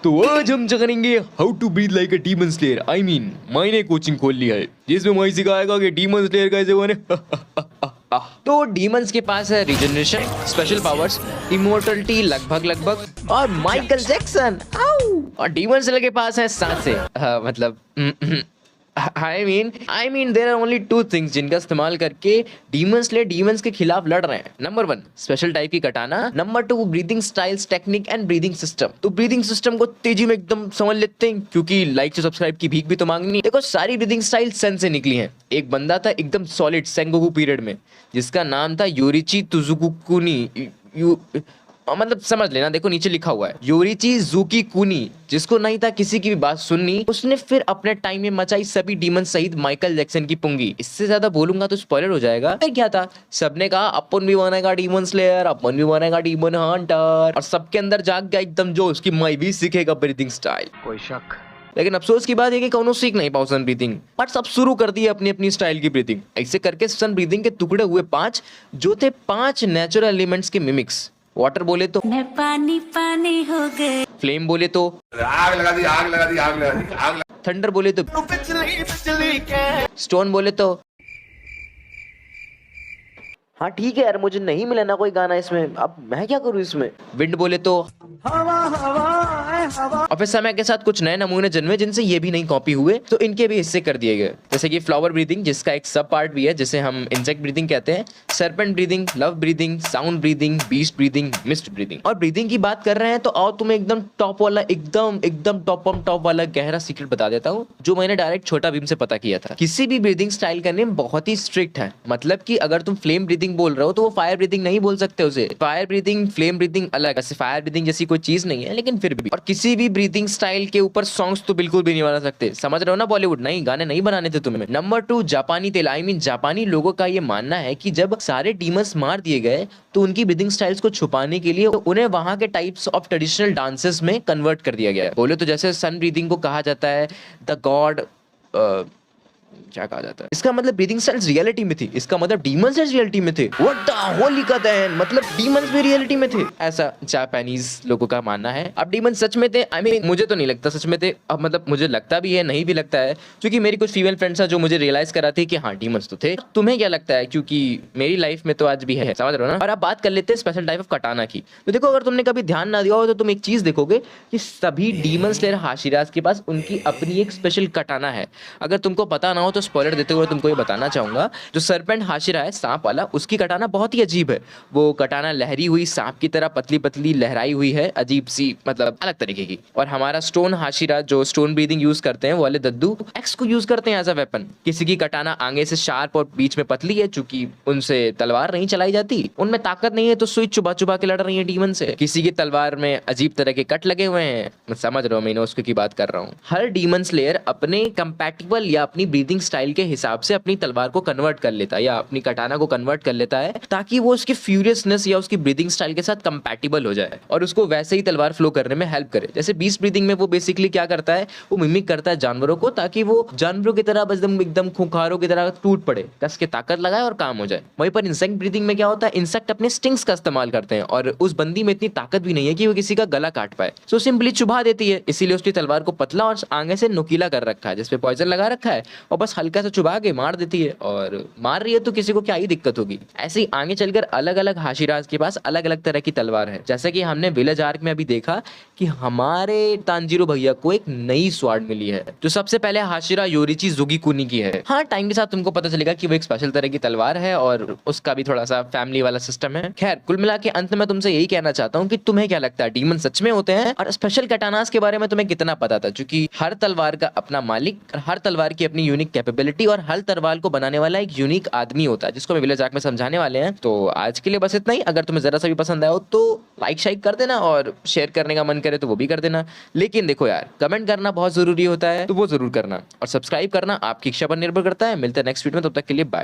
तो आज हम करेंगे how to breathe like a demon slayer. I mean मैंने कोचिंग खोल लिया है जिसमें मैं सिखाएगा कि डीमन स्लेयर कैसे बने। तो डीमंस के पास है रीजनरेशन, स्पेशल पावर्स, इमोर्टलिटी लगभग और माइकल जैक्सन। और डीमन स्लेयर के पास है सांसें, मतलब I mean there are only two things जिनका इस्तेमाल करके डीमन स्लेयर डीमंस के खिलाफ लड़ रहे हैं। नंबर 1 स्पेशल टाइप की कटाना, number 2 breathing styles, technique and breathing system. तो ब्रीदिंग सिस्टम को तेजी में एकदम समझ लेते हैं क्योंकि लाइक से सब्सक्राइब की भीख भी तो मांगनी है। देखो सारी ब्रीदिंग स्टाइल सन से निकली हैं। एक बंदा था एकदम सॉलिड सेंगोकू पीरियड में जिसका नाम था योरिची तुजुकुकुनी, मतलब समझ लेना, देखो नीचे लिखा हुआ है योरिची जुकी कुनी, जिसको नहीं था किसी की भी बात सुननी, उसने फिर अपने टाइम में मचाई सभी डीमन सहित माइकल जैक्सन की पुंगी। इससे ज्यादा बोलूंगा तो स्पॉइलर हो जाएगा। फिर क्या था, सबने कहा अपन भी बनेगा डीमन स्लेयर, अपन भी बनेगा डीमन हंटर, और सबके अंदर जाग गया एकदम जोश कि मैं भी सीखेगा ब्रीथिंग स्टाइल। कोई शक? लेकिन अफसोस की बात है कि कौनो सीख नहीं पाओ सन ब्रीथिंग, बट सब शुरू कर दिए अपनी अपनी स्टाइल की ब्रीथिंग। ऐसे करके सन ब्रीथिंग के टुकड़े हुए 5 जो थे 5 नेचुरल एलिमेंट्स के मिमिक्स। वाटर बोले तो मैं पानी पानी हो गए, फ्लेम बोले तो आग लगा दी, आग लगा दी, आग लगा दी, आग लगा थंडर बोले तो बिजली के। स्टोन बोले तो हाँ ठीक है यार मुझे नहीं मिला ना कोई गाना इसमें, अब मैं क्या करूँ इसमें। विंड बोले तो और फिर समय के साथ कुछ नए नमूने जन्मे जिनसे ये भी नहीं कॉपी हुए, तो इनके भी हिस्से कर दिए गए। जैसे कि फ्लावर ब्रीदिंग जिसका एक सब पार्ट भी है जिसे हम इंसेक्ट ब्रीदिंग कहते हैं, serpent breathing, love breathing, sound breathing, beast breathing, mist breathing. और ब्रीदिंग की बात कर रहे हैं तो आओ तुम्हें एकदम टॉप वाला, एकदम टॉप वाला गहरा सीक्रेट बता देता हूँ जो मैंने डायरेक्ट छोटा भीम से पता किया था। किसी भी ब्रीदिंग स्टाइल का नेम बहुत ही स्ट्रिक्ट है, मतलब कि अगर तुम फ्लेम ब्रीदिंग बोल रहे हो तो वो फायर ब्रीदिंग नहीं बोल सकते उसे। फायर ब्रीदिंग फ्लेम ब्रीदिंग अलग, वैसे फायर ब्रीदिंग जैसी कोई चीज नहीं है लेकिन फिर भी। और किसी भी ब्रीदिंग स्टाइल के ऊपर सॉन्ग्स तो बिल्कुल भी नहीं बना सकते, समझ रहे हो ना, बॉलीवुड नहीं, गाने नहीं बनाने थे तुम्हें। नंबर 2 जापानी तेल। आई मीन जापानी लोगों का ये मानना है कि जब सारे डीमंस मार दिए गए तो उनकी ब्रीदिंग स्टाइल्स को छुपाने के लिए उन्हें वहां के टाइप्स ऑफ ट्रेडिशनल डांसेस में कन्वर्ट कर दिया गया। बोले तो जैसे सन ब्रीदिंग को कहा जाता है द गॉड, क्या कहा जाता है, इसका मतलब ब्रीदिंग स्टाइल्स रियलिटी में थी, इसका मतलब डीमंस रियलिटी में थे। व्हाट द होली का देन, मतलब डीमंस भी रियलिटी में थे, ऐसा जापानीज लोगों का मानना है। अब डीमंस सच में थे, आई मीन मुझे तो नहीं लगता सच में थे, अब मतलब मुझे लगता भी है नहीं भी लगता है, क्योंकि मेरी कुछ फीमेल फ्रेंड्स हैं जो मुझे रियलाइज कराती है कि हाँ डीमंस तो थे। तुम्हें क्या लगता है, क्योंकि मेरी लाइफ में तो आज भी है, समझ रहे हो ना। और अब बात कर लेते हैं स्पेशल टाइप ऑफ कटाना की। तो देखो अगर तुमने कभी ध्यान ना दिया हो तो तुम एक चीज देखोगे कि सभी डीमन स्लेयर हाशिराज के पास उनकी अपनी एक स्पेशल कटाना है। अगर तुमको पता ना हो तो स्पॉइलर देते हुए तुमको ये बताना चाहूंगा, जो सरपेंट हाशिरा है सांप वाला, उसकी कटाना बहुत ही अजीब है। वो कटाना लहरी हुई सांप की तरह पतली पतली लहराई हुई है, अजीब सी, मतलब अलग तरीके की। और हमारा स्टोन हाशिरा जो स्टोन ब्रीदिंग यूज करते हैं वो वाले दद्दू एक्स को यूज करते हैं एज अ वेपन। किसी की कटाना आगे से शार्प और बीच में पतली है, चूंकि उनसे तलवार नहीं चलाई जाती, उनमें ताकत नहीं है तो सुई चुबा चुबा के लड़ रही है डीमन से। किसी की तलवार में अजीब तरह के कट लगे हुए हैं, मैं समझ रहा हूँ, मैं उसकी की बात कर रहा हूँ। हर डीमन स्लेयर अपने कंपैटिबल या अपनी ब्रीदिंग स्टाइल के हिसाब से अपनी तलवार को कन्वर्ट कर लेता है या अपनी कटाना को कन्वर्ट कर लेता है ताकि वो उसकी फ्यूरियसनेस या उसकी ब्रीदिंग स्टाइल के साथ कंपैटिबल हो जाए और उसको वैसे ही तलवार फ्लो करने में हेल्प करे। जैसे बीस्ट ब्रीदिंग में वो बेसिकली क्या करता है, वो मिमिक करता है जानवरों को ताकि वो जानवरों की तरह बस एकदम खूंखारों की तरह टूट पड़े, कस के ताकत लगाए और काम हो जाए। वहीं पर इंसेक्ट ब्रीदिंग में क्या होता है, इंसेक्ट अपने स्टिंग्स का इस्तेमाल करते हैं और उस बंदी में इतनी ताकत भी नहीं है कि वो किसी का गला काट पाए, सो सिंपली चुभा देती है। इसीलिए उसकी तलवार को पतला और आगे से नुकीला कर रखा है जिसपे पॉइजन लगा रखा है और बस हल्का सा चुभा के मार देती है, और मार रही है तो किसी को क्या ही दिक्कत होगी। ऐसे ही आगे चलकर अलग अलग हाशिराज के पास अलग अलग तरह की तलवार है। जैसे कि हमने विलेज आर्क में अभी देखा कि हमारे तांजीरो भैया को एक नई स्वार्ड मिली है जो सबसे पहले हाशिरा योरिची जुगीकुनी की है। हाँ टाइम के साथ तुमको पता चलेगा कि वो एक स्पेशल तरह की तलवार है और उसका भी थोड़ा सा फैमिली वाला सिस्टम है। खैर कुल मिला के अंत में तुमसे यही कहना चाहता हूँ कि तुम्हें क्या लगता है डीमन सच में होते हैं, और स्पेशल कटानास के बारे में तुम्हें कितना पता था, क्योंकि हर तलवार का अपना मालिक और हर तलवार की अपनी यूनिक कैपेबिलिटी और हर तलवार को बनाने वाला एक यूनिक आदमी होता है जिसको मैं विलेज आर्क में समझाने वाले हैं। तो आज के लिए बस इतना ही। अगर तुम्हें जरा सा भी पसंद आया हो तो लाइक शाइक कर देना और शेयर करने का मन करे तो वो भी कर देना। लेकिन देखो यार कमेंट करना बहुत जरूरी होता है तो वो जरूर करना, और सब्सक्राइब करना आपकी इच्छा पर निर्भर करता है। मिलते हैं नेक्स्ट वीडियो में, तब तक के लिए बाय।